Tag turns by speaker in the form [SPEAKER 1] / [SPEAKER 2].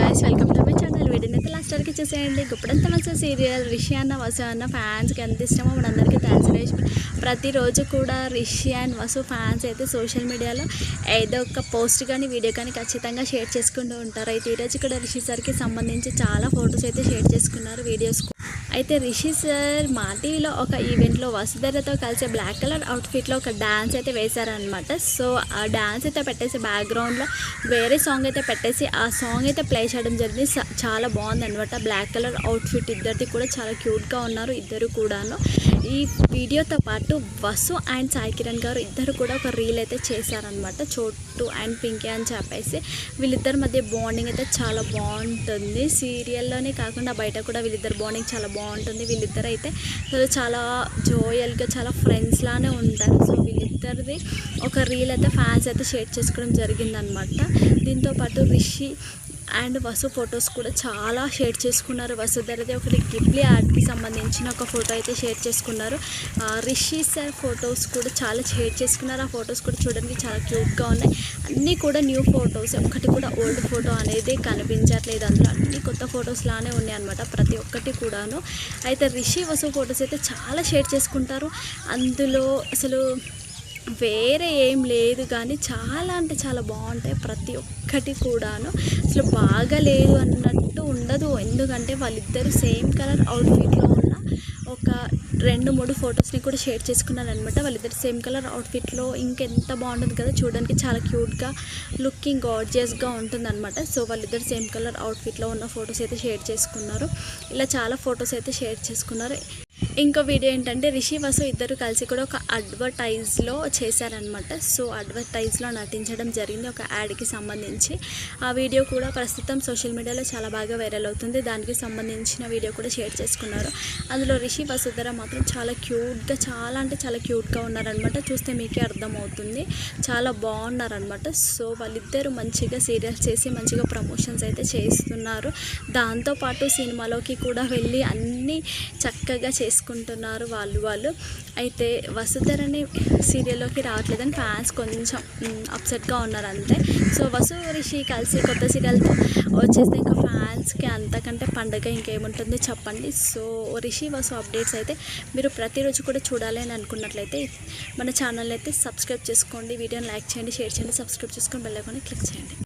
[SPEAKER 1] Guys welcome to my channel. వీడియోని అయితే last వరకు చూసేయండి. గుప్పడంత మంచి సీరియల్ రిషి అన్న వసు అన్న ఫ్యాన్స్కి ఎంత ఇష్టమో మనందరికీ థ్యాంక్స్. ప్రతిరోజు కూడా రిషి అండ్ వసు ఫ్యాన్స్ అయితే సోషల్ మీడియాలో ఏదో ఒక పోస్ట్ కానీ వీడియో కానీ ఖచ్చితంగా షేర్ చేసుకుంటూ ఉంటారు. అయితే ఈరోజు కూడా రిషి సార్కి సంబంధించి చాలా ఫొటోస్ అయితే షేర్ చేసుకున్నారు, వీడియోస్. అయితే రిషి సార్ మా టీవీలో ఒక ఈవెంట్లో వసుధరతో కలిసి బ్లాక్ కలర్ అవుట్ఫిట్లో ఒక డ్యాన్స్ అయితే వేశారనమాట. సో ఆ డ్యాన్స్ అయితే పెట్టేసి బ్యాక్గ్రౌండ్లో వేరే సాంగ్ అయితే పెట్టేసి ఆ సాంగ్ అయితే ప్లే చేయడం జరిగింది. చాలా బాగుందనమాట. బ్లాక్ కలర్ అవుట్ఫిట్ ఇద్దరిది కూడా చాలా క్యూట్గా ఉన్నారు ఇద్దరు కూడాను. ఈ వీడియోతో పాటు వసు అండ్ సాయి కిరణ్ గారు ఇద్దరు కూడా ఒక రీల్ అయితే చేశారనమాట. చోటు అండ్ పింకీ అని చెప్పేసి వీళ్ళిద్దరి మధ్య బాండింగ్ అయితే చాలా బాగుంటుంది. సీరియల్లోనే కాకుండా బయట కూడా వీళ్ళిద్దరు బాండింగ్ చాలా బాగుంటుంది. వీళ్ళిద్దరు అయితే చాలా జోయల్గా చాలా ఫ్రెండ్స్ లానే ఉంటారు. సో వీళ్ళిద్దరిది ఒక రీల్ అయితే ఫ్యాన్స్ అయితే షేర్ చేసుకోవడం జరిగిందనమాట. దీంతోపాటు రిషి అండ్ వసు ఫొటోస్ కూడా చాలా షేర్ చేసుకున్నారు. వసుధరది ఒకటి గిబ్లీ ఆర్ట్కి సంబంధించిన ఒక ఫోటో అయితే షేర్ చేసుకున్నారు. రిషి సార్ ఫొటోస్ కూడా చాలా షేర్ చేసుకున్నారు. ఆ ఫొటోస్ కూడా చూడడానికి చాలా క్యూట్గా ఉన్నాయి. అన్నీ కూడా న్యూ ఫొటోస్, ఒకటి కూడా ఓల్డ్ ఫోటో అనేది కనిపించట్లేదు. అందులో అన్ని కొత్త ఫొటోస్ లానే ఉన్నాయి అనమాట ప్రతి ఒక్కటి కూడాను. అయితే రిషి వసు ఫొటోస్ అయితే చాలా షేర్ చేసుకుంటారు. అందులో అసలు వేరే ఏం లేదు కానీ చాలా అంటే చాలా బాగుంటాయి ప్రతి ఒక్కటి కూడాను. అసలు బాగా లేదు అన్నట్టు ఉండదు. ఎందుకంటే వాళ్ళిద్దరూ సేమ్ కలర్ అవుట్ఫిట్లో ఉన్న ఒక 2-3 ఫొటోస్ని కూడా షేర్ చేసుకున్నాను అనమాట. వాళ్ళిద్దరు సేమ్ కలర్ అవుట్ఫిట్లో ఇంకెంత బాగుంటుంది కదా, చూడడానికి చాలా క్యూట్గా లుకింగ్ గార్జియస్గా ఉంటుంది అనమాట. సో వాళ్ళిద్దరు సేమ్ కలర్ అవుట్ఫిట్లో ఉన్న ఫొటోస్ అయితే షేర్ చేసుకున్నారు. ఇలా చాలా ఫొటోస్ అయితే షేర్ చేసుకున్నారు. ఇంకో వీడియో ఏంటంటే రిషి వసు ఇద్దరు కలిసి కూడా ఒక అడ్వర్టైజ్లో చేశారనమాట. సో అడ్వర్టైజ్లో నటించడం జరిగింది ఒక యాడ్కి సంబంధించి. ఆ వీడియో కూడా ప్రస్తుతం సోషల్ మీడియాలో చాలా బాగా వైరల్ అవుతుంది. దానికి సంబంధించిన వీడియో కూడా షేర్ చేసుకున్నారు. అందులో రిషి వసుధర మాత్రం చాలా క్యూట్గా, చాలా అంటే చాలా క్యూట్గా ఉన్నారనమాట. చూస్తే మీకే అర్థమవుతుంది, చాలా బాగున్నారనమాట. సో వాళ్ళిద్దరూ మంచిగా సీరియల్స్ చేసి మంచిగా ప్రమోషన్స్ అయితే చేస్తున్నారు. దాంతోపాటు సినిమాలోకి కూడా వెళ్ళి అన్నీ చక్కగా చేసుకుంటున్నారు వాళ్ళు. అయితే వసుధరని సీరియల్లోకి రావట్లేదని ఫ్యాన్స్ కొంచెం అప్సెట్గా ఉన్నారు అంతే. సో వసు రిషి కలిసి కొత్త సీరియల్తో వచ్చేస్తే ఇంకా ఫ్యాన్స్కి అంతకంటే పండగ ఇంకేముంటుంది చెప్పండి. సో రిషి వసు అప్డేట్స్ అయితే మీరు ప్రతిరోజు కూడా చూడాలి అని అనుకున్నట్లయితే మన ఛానల్ అయితే సబ్స్క్రైబ్ చేసుకోండి. వీడియోని లైక్ చేయండి, షేర్ చేయండి, సబ్స్క్రైబ్ చేసుకొని బెల్ ఐకాన్ని క్లిక్ చేయండి.